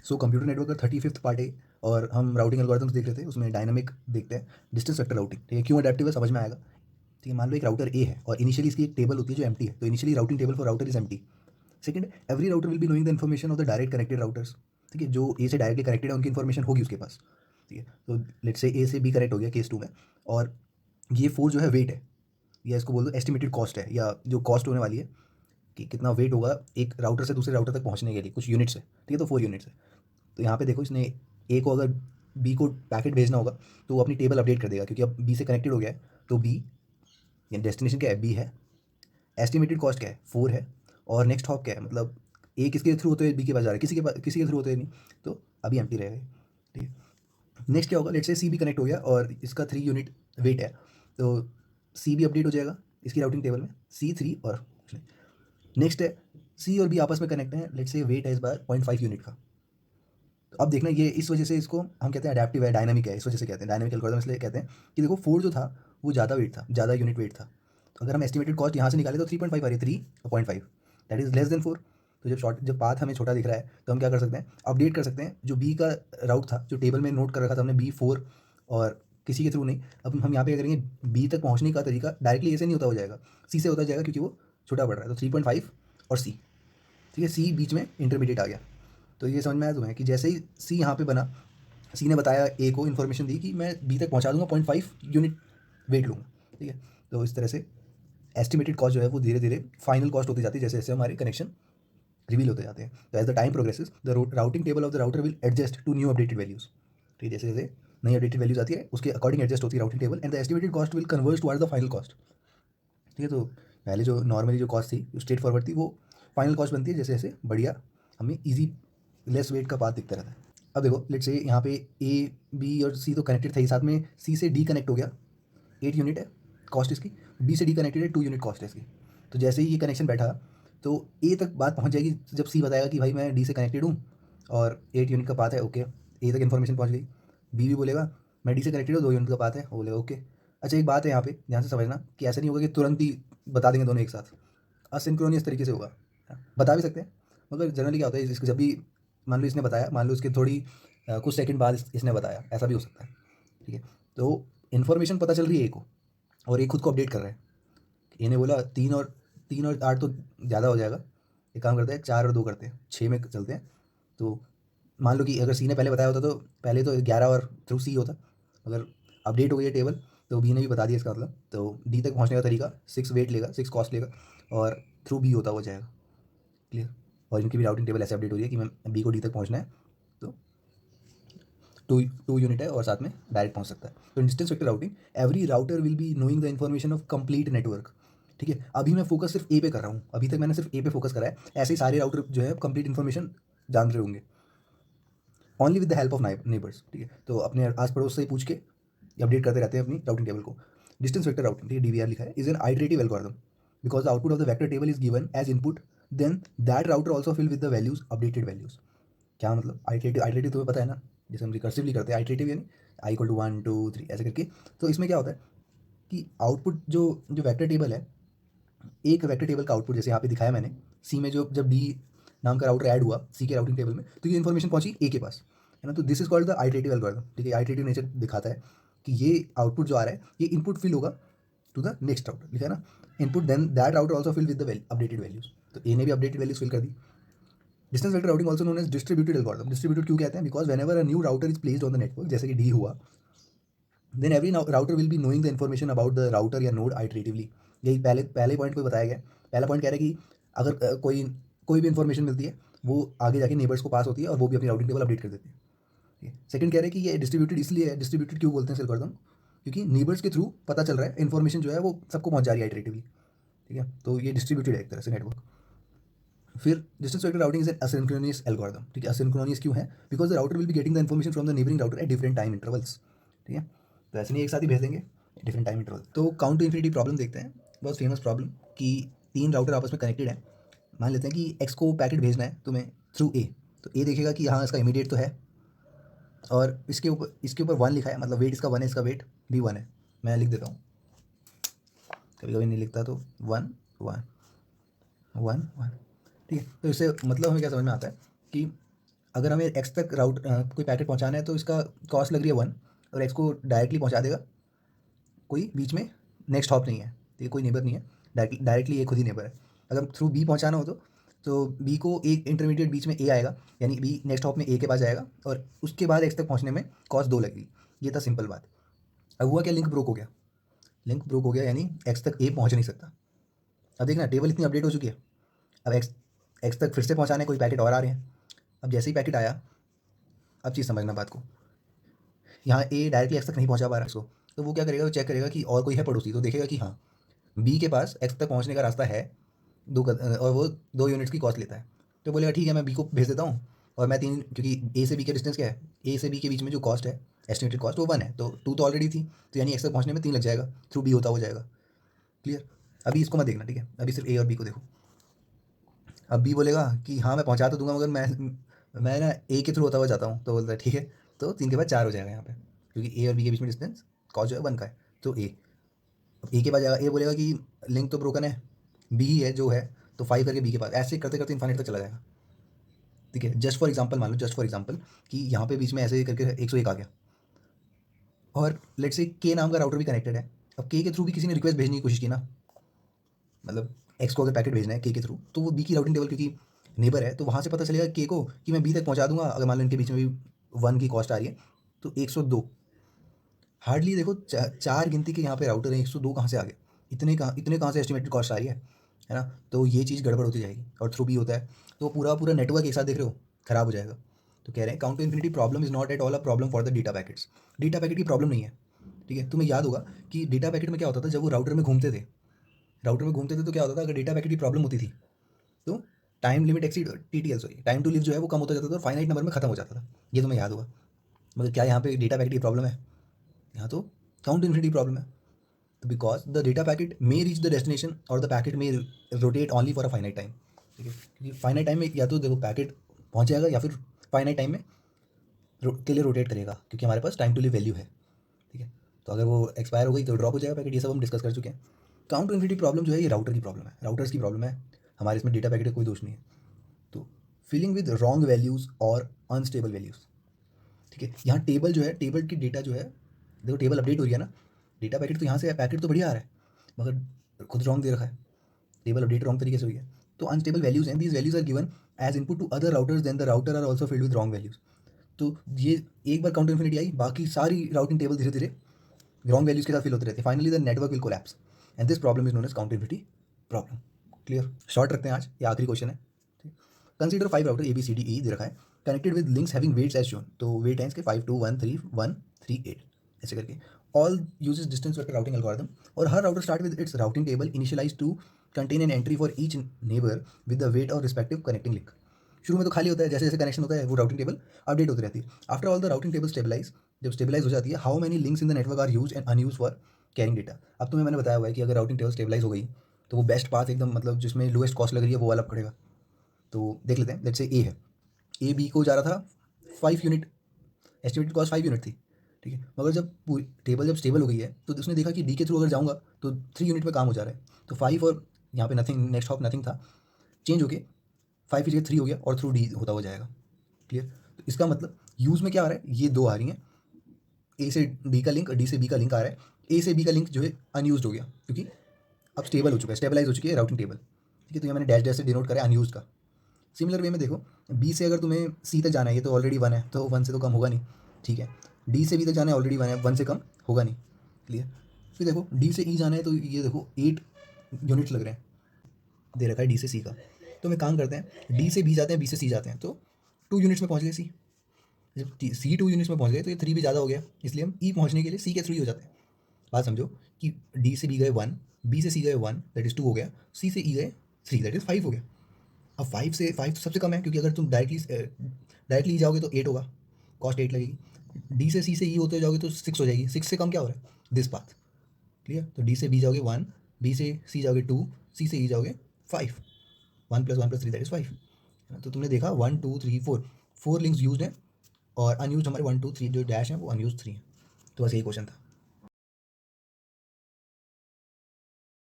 So computer network का 35th part है और हम राउटिंग एल्गोरिथम्स देख रहे थे, उसमें डायनामिक देखते हैं, डिस्टेंस वेक्टर राउटिंग। ठीक है, क्यों अडेप्टिव है समझ में आएगा। ठीक है, मान लो एक राउटर ए है और इनिशियली इसकी एक टेबल होती है जो एम्प्टी है, तो initially routing table for router is empty. Second, every router will be knowing the information of the direct connected routers. ठीक है, जो ए से डायरेक्टली कनेक्टेड है उनकी इन्फॉर्मेशन होगी उसके पास। ठीक है, तो लेट्स से ए से बी कनेक्ट हो गया केस 2 में, और ये 4 जो है वेट है, या इसको बोल दो एस्टिमेटेड कॉस्ट है, या जो कॉस्ट होने वाली है कि कितना वेट होगा एक राउटर से दूसरे राउटर तक पहुंचने के लिए, कुछ यूनिट्स है। ठीक है, तो 4 यूनिट्स है। तो यहाँ पे देखो, इसने ए को अगर बी को पैकेट भेजना होगा तो वो अपनी टेबल अपडेट कर देगा, क्योंकि अब बी से कनेक्टेड हो गया है। तो बी डेस्टिनेशन क्या है, बी है, एस्टिमेटेड कॉस्ट क्या है, 4 है, और नेक्स्ट हॉप क्या है, मतलब ए किसके थ्रू होते हुए बी के पास जा रहा है, किसी के थ्रू होते हुए नहीं, तो अभी एम्प्टी रहेगा। ठीक है, नेक्स्ट क्या होगा, लेट्स से सी भी कनेक्ट हो गया और इसका 3 यूनिट वेट है, तो सी भी अपडेट हो जाएगा इसकी राउटिंग टेबल में, C3 और नेक्स्ट है सी और बी आपस में कनेक्ट हैं, लेट्स से वेट है इस बार 0.5 यूनिट का। तो अब देखना, ये इस वजह से इसको हम कहते हैं अडेप्टिव है, डायनामिक है, इस वजह से कहते हैं डायनामिक एल्गोरिथम, इसलिए कहते हैं कि देखो 4 जो था वो ज़्यादा वेट था, ज़्यादा यूनिट वेट था। तो अगर हम एस्टिमेटेड कॉस्ट यहाँ से निकाले तो 3.5 आ रही है, 3.5 दैट इज लेस देन 4। तो जब पाथ हमें छोटा दिख रहा है तो हम क्या कर सकते हैं, अपडेट कर सकते हैं जो बी का राउट था, जो टेबल में नोट कर रखा था हमने B4, और किसी के थ्रू नहीं। अब हम यहाँ पे क्या करेंगे, बी तक पहुँचने का तरीका डायरेक्टली ए से नहीं होता हो जाएगा, सी से होता जाएगा, क्योंकि वो छोटा पड़ रहा है। तो 3.5 और सी, ठीक है, सी बीच में इंटरमीडिएट आ गया। तो ये समझ में आया तुम्हें कि जैसे ही सी यहाँ पे बना, सी ने बताया ए को इन्फॉर्मेशन दी कि मैं बी तक पहुँचा दूंगा, 0.5 यूनिट वेट लूँगा। ठीक है, तो इस तरह से एस्टिमेटेड कॉस्ट जो है वो धीरे धीरे फाइनल कॉस्ट होती जाती है, जैसे जैसे हमारे कनेक्शन रिवील होते जाते हैं। तो as the time progresses the routing table of the router will adjust to new updated values. ठीक है, जैसे जैसे नई अपडेटेड वैल्यूज आती है उसके अकॉर्डिंग एडजस्ट होती है routing table, and the estimated cost will converge towards the final cost. ठीक है, तो पहले जो नॉर्मली जो कॉस्ट थी, जो स्ट्रेट फॉरवर्ड थी, वो फाइनल कॉस्ट बनती है जैसे जैसे बढ़िया हमें ईजी लेस वेट का पाथ दिखता रहता है। अब देखो, लेट्स से यहाँ पे ए बी और सी तो कनेक्टेड थे ही, साथ में सी से डी कनेक्ट हो गया, 8 यूनिट है कॉस्ट इसकी, बी से डी कनेक्टेड है, 2 यूनिट कॉस्ट है इसकी। तो जैसे ही ये कनेक्शन बैठा तो ए तक बात पहुँच जाएगी जब सी बताएगा कि भाई मैं डी से कनेक्टेड हूँ और 8 यूनिट का पाथ है, ओके, ए तक इन्फॉर्मेशन पहुँच गई। बी भी बोलेगा मैं डी से कनेक्टेड हूँ, 2 यूनिट का पाथ है, वो बोलेगा ओके। अच्छा, एक बात है यहाँ पे ध्यान से समझना कि ऐसा नहीं होगा कि तुरंत ही बता देंगे दोनों एक साथ, असिंक्रोनियस तरीके से होगा। बता भी सकते हैं, मगर जनरली क्या होता है, इसको जब भी मान लो इसने बताया, मान लो इसके थोड़ी कुछ सेकंड बाद इसने बताया, ऐसा भी हो सकता है। ठीक है, तो इन्फॉर्मेशन पता चल रही है ए को, और ए खुद को अपडेट कर रहा है। ए ने बोला 3 और 8 तो ज़्यादा हो जाएगा, एक काम करते हैं 4 और 2 करते हैं, 6 में चलते हैं। तो मान लो कि अगर सी ने पहले बताया होता तो पहले तो 11 और थ्रू सी होता, अगर अपडेट हो गई है टेबल तो बी ने भी बता दिया, इसका मतलब तो डी तक पहुंचने का तरीका 6 वेट लेगा, 6 कॉस्ट लेगा, और थ्रू बी होता हो जाएगा। क्लियर, और इनकी भी राउटिंग टेबल ऐसे अपडेट हो रही है कि मैं बी को डी तक पहुंचना है, तो 2 यूनिट है और साथ में डायरेक्ट पहुंच सकता है। तो distance vector routing, every router will be knowing the information of complete network. ठीक है, अभी मैं फोकस सिर्फ ए पे कर रहा हूँ, अभी तक मैंने सिर्फ ए पे फोकस करा है, ऐसे ही सारे राउटर जो है कंप्लीट इन्फॉर्मेशन जान रहे होंगे, only with the help of neighbours. ठीक है, तो अपने आस पड़ोस से ही पूछ के अपडेट करते रहते हैं अपनी राउटिंग टेबल को। डिस्टेंस वेक्टर राउटिंग, ठीक है, डीवीआर लिखा है, is an iterative algorithm because the output of the vector table is given as input, then that router also fill with the values updated values. क्या मतलब, iterative, iterative तुम्हें पता है ना, जैसे हम रिकर्सिवली करते हैं आइटरेटिव, यानी आई इक्वल टू 1 2 3 ऐसे करके। तो इसमें क्या होता है कि आउटपुट जो जो वेक्टर टेबल है, एक वेक्टर टेबल का आउटपुट जैसे यहाँ पे दिखाया मैंने, सी में जो जब डी नाम का राउटर ऐड हुआ सी के राउटिंग टेबल में, तो ये इन्फॉर्मेशन पहुंची ए के पास, है ना। तो this is called the iterative algorithm. ठीक है, आइटरेटिव नेचर दिखाता है कि ये आउटपुट जो आ रहा है ये इनपुट फिल होगा टू द नेक्स्ट राउटर, लिखा है ना, input then that router also fill with the updated values. तो ए ने भी अपडेटेड वैल्यूज फिल कर दी। Distance vector routing also known as distributed algorithm. Distributed क्यों कहते हैं, because whenever a new router is placed on the network, जैसे कि डी हुआ, then every router will be knowing the information about the router या node iteratively. यही पहले पहले पॉइंट को बताया गया। पहला पॉइंट कह रहा है कि अगर कोई भी इन्फॉर्मेशन मिलती है वो आगे जाके नेबर्स को पास होती है और वो भी अपनी राउटिंग टेबल अपडेट कर देते हैं। सेकंड कह रहे हैं कि ये डिस्ट्रीब्यूटेड इसलिए है, डिस्ट्रीब्यूटेड क्यों बोलते हैं एल्गोरिथम, क्योंकि नेबर्स के थ्रू पता चल रहा है इन्फॉर्मेशन जो है वो सबको पहुंच जा रही है आइटरेटिवली। ठीक है, तो ये डिस्ट्रीब्यूटेड है एक तरह से नेटवर्क। फिर distance vector routing is an asynchronous algorithm. ठीक है, असिंक्रोनियस क्यों है, because the router will be getting the information from the neighbouring router at different time intervals. ठीक है, तो ऐसे नहीं एक साथ ही भेज देंगे, डिफरेंट टाइम इंटरवल। तो काउंट टू इन्फिनिटी प्रॉब्लम देखते हैं, बहुत फेमस प्रॉब्लम, कि 3 राउटर आपस में कनेक्टेड है। मान लेते हैं कि एक्स को पैकेट भेजना है तुम्हें थ्रू ए, तो ए देखेगा कि हाँ इसका इमीडिएट तो है, और इसके ऊपर 1 लिखा है, मतलब वेट इसका 1 है, इसका वेट भी 1 है। मैं लिख देता हूँ, कभी कभी नहीं लिखता, तो 1 1 1 1। ठीक है, तो इससे मतलब हमें क्या समझ में आता है कि अगर हमें एक्स तक कोई पैकेट पहुंचाना है तो इसका कॉस्ट लग रही है 1, और एक्स को डायरेक्टली पहुंचा देगा, कोई बीच में नेक्स्ट हॉप नहीं है, तो ये कोई नेबर नहीं है, डायरेक्टली ये खुद ही नेबर है। अगर थ्रू बी पहुंचाना हो तो बी को एक इंटरमीडिएट बीच में ए आएगा, यानी बी नेक्स्ट हॉप में ए के पास जाएगा, और उसके बाद एक्स तक पहुंचने में कॉस्ट 2 लगेगी। ये था सिंपल बात। अब हुआ क्या, लिंक ब्रोक हो गया। लिंक ब्रोक हो गया यानी एक्स तक ए पहुंच नहीं सकता। अब देखना टेबल इतनी अपडेट हो चुकी है, अब एक्स तक फिर से पहुंचाने कोई पैकेट और आ रहे हैं। अब जैसे ही पैकेट आया, अब चीज़ समझना बात को, यहाँ ए डायरेक्टली एक्स तक नहीं पहुंचा पा रहा है इसको, तो वो क्या करेगा, वो चेक करेगा कि और कोई है पड़ोसी, तो देखेगा कि हाँ बी के पास एक्स तक पहुंचने का रास्ता है, और वो 2 यूनिट्स की कॉस्ट लेता है, तो बोलेगा ठीक है मैं बी को भेज देता हूँ, और मैं 3, क्योंकि ए से बी का डिस्टेंस क्या है, ए से बी के बीच में जो कॉस्ट है एस्टिमेटेड कॉस्ट वो 1 है, तो 2 तो ऑलरेडी थी, तो यानी एक्स तक पहुँचने में 3 लग जाएगा, थ्रू बी होता हो जाएगा। क्लियर। अभी इसको मत देखना, ठीक है, अभी सिर्फ ए और बी को देखो। अब बी बोलेगा कि हाँ मैं पहुँचा तो दूंगा, मगर मैं ना ए के थ्रू होता हुआ जाता हूँ, तो बोलता है ठीक है, तो 3 के बाद 4 हो जाएगा यहाँ पे, क्योंकि ए और बी के बीच में डिस्टेंस कॉस्ट जो है 1 का है, तो ए। अब ए के पास जाएगा, ए बोलेगा कि लिंक तो ब्रोकन है, बी ही है जो है, तो 5 करके बी के पास, ऐसे करते करते इन्फाइनाइट तक चला जाएगा। ठीक है, जस्ट फॉर एग्जांपल मान लो, जस्ट फॉर एग्जांपल कि यहाँ पे बीच में ऐसे करके 101 आ गया, और लेट्स से के नाम का राउटर भी कनेक्टेड है। अब के थ्रू भी किसी ने रिक्वेस्ट भेजने की कोशिश की ना, मतलब एक्स को अगर पैकेट भेजना है के थ्रू, तो वो बी की राउटिंग टेबल क्योंकि नेबर है, तो वहाँ से पता चलेगा के को कि मैं बी तक पहुँचा दूंगा। अगर मान लो इनके बीच में भी 1 की कॉस्ट आ रही है, तो 102, हार्डली देखो 4 गिनती के यहाँ पे राउटर है, 102 कहाँ से आ गए, इतने कहाँ से एस्टिमेटेड कॉस्ट आ रही है ना, तो ये चीज़ गड़बड़ होती जाएगी, और थ्रू बी होता है तो पूरा नेटवर्क एक साथ देख रहे हो खराब हो जाएगा। तो कह रहे हैं count to infinity problem is not at all a problem for the data packets. Data packet की प्रॉब्लम नहीं है, ठीक है। तुम्हें याद होगा कि डेटा पैकेट में क्या होता था, जब वो राउटर में घूमते थे, तो क्या होता था, अगर डेटा पैकेट की प्रॉब्लम होती थी तो time limit exceed TTL, sorry time to live जो है वो कम होता जाता था, और फाइनाइट नंबर में खत्म हो जाता था। ये तुम्हें याद होगा, मगर क्या यहाँ पे डेटा पैकेट की प्रॉब्लम है, यहाँ तो काउंट टू इन्फिनिटी प्रॉब्लम है। तो because the data packet may reach the destination और the packet may rotate only for a finite time, ठीक है, क्योंकि फाइनाइट टाइम में या तो देखो पैकेट पहुंच जाएगा, या फिर फाइनाइट टाइम में के लिए रोटेट करेगा, क्योंकि हमारे पास टाइम टू लिव वैल्यू है, ठीक है। तो अगर वो एक्सपायर हो गई तो ड्रॉप हो जाएगा पैकेट, ये सब हम डिस्कस कर चुके हैं। काउंट टू इन्फिनिटी प्रॉब्लम जो है ये राउटर की प्रॉब्लम है, राउटर्स की प्रॉब्लम है, हमारे इसमें डेटा पैकेट का कोई दोष नहीं है। तो फिलिंग विद रॉन्ग वैल्यूज़ और अनस्टेबल वैल्यूज़, ठीक है। यहाँ टेबल जो है, टेबल की डेटा जो है, देखो टेबल अपडेट हो रही है ना, डेटा पैकेट तो यहाँ से पैकेट तो बढ़िया आ रहा है, मगर खुद रॉन्ग दे रखा है, टेबल अपडेट रॉन्ग तरीके से हुई है। तो अनस्टेबल वैल्यूज हैं, these values are given as input to other routers, then the router are also filled with wrong values. तो ये एक बार काउंट इन्फिनिटी आई, बाकी सारी राउटिंग टेबल धीरे धीरे रॉन्ग वैल्यूज के साथ फिल होते रहते हैं, finally the network will collapse, and this problem is known as count infinity problem. Clear, short रखते हैं आज, ये आखिरी क्वेश्चन है। कंसीडर 5 राउटर ABCDE दे रखा है, connected with links having weights as shown, तो वेट है इसके 5 2 1 3 1 3 8 ऐसे करके। All uses distance vector routing algorithm, और हर router start with its routing table initialise to contain an entry for each neighbour with the weight और respective connecting link. शुरू में तो खाली होता है, जैसे जैसे कनेक्शन होता है वो राउटिंग टेबल अपडेट होती रहती है। After all the routing table stabilize, जब स्टेबलाइज हो जाती है, how many links in the network are use and unuse for carrying data. अब तुम्हें मैंने बताया हुआ है कि अगर राउटिंग टेबल स्टेबलाइज हो गई तो वो बेस्ट पाथ एकदम, मतलब जिसमें लोएस्ट कॉस्ट लग रही है वो वाला पकड़ेगा। तो देख लेते हैं, लेट्स से ए है, ए बी को जा रहा था 5 यूनिट, एस्टिमेटेड कॉस्ट 5 यूनिट थी, ठीक है। मगर जब पूरी टेबल जब स्टेबल हो गई है तो उसने देखा कि डी के थ्रू अगर जाऊँगा तो 3 यूनिट में काम हो जा रहा है, तो 5 और यहाँ पे नथिंग, नेक्स्ट हॉप नथिंग था, चेंज हो के 5 की जगह 3 हो गया, और थ्रू डी होता हो जाएगा। क्लियर। तो इसका मतलब यूज़ में क्या आ रहा है, ये 2 आ रही हैं, ए से डी का लिंक, डी से बी का लिंक आ रहा है, ए से बी का लिंक जो है अनयूज हो गया, क्योंकि अब स्टेबल हो चुका है, स्टेबलाइज हो चुकी है राउटिंग टेबल, ठीक है। तो यहाँ मैंने डैश डैश से डिनोट करा है अनयूज का। सिमिलर वे में देखो, बी से अगर तुम्हें सी तक जाना है, ये तो ऑलरेडी 1 है, तो 1 से तो कम होगा नहीं, ठीक है। डी से बी तक जाना है, ऑलरेडी 1 है, 1 से कम होगा नहीं। क्लियर। फिर देखो डी से ई जाना है, तो ये देखो 8 यूनिट्स लग रहे हैं, दे रखा है डी से सी का। तो हम काम करते हैं, डी से बी जाते हैं, बी से सी जाते हैं, तो 2 यूनिट्स में पहुँच गए सी। जब सी 2 यूनिट्स में पहुँच गए तो ये 3 भी ज़्यादा हो गया, इसलिए हम ई पहुँचने के लिए सी के थ्रू ही हो जाते हैं। बात समझो कि डी से बी गए 1, बी से सी गए 1, दैट इज़ 2 हो गया, सी से ई गए 3, दैट इज़ 5 हो गया। अब 5 से 5 तो सबसे कम है, क्योंकि अगर तुम डायरेक्टली ई जाओगे तो 8 होगा, कॉस्ट 8 लगेगी। डी से सी से ई होते जाओगे तो 6 हो जाएगी, 6 से कम क्या हो रहा है, दिस पाथ। क्लियर। तो डी से बी जाओगे 1, बी से सी जाओगे 2, सी से ई जाओगे 5, 1 + 1 + 3 दैट इज़ 5। तो तुमने देखा 1 2 3 4 लिंक्स यूज हैं, और अनयूज हमारे 1 2 3 जो डैश हैं वो अनयूज 3 हैं। तो बस यही क्वेश्चन था।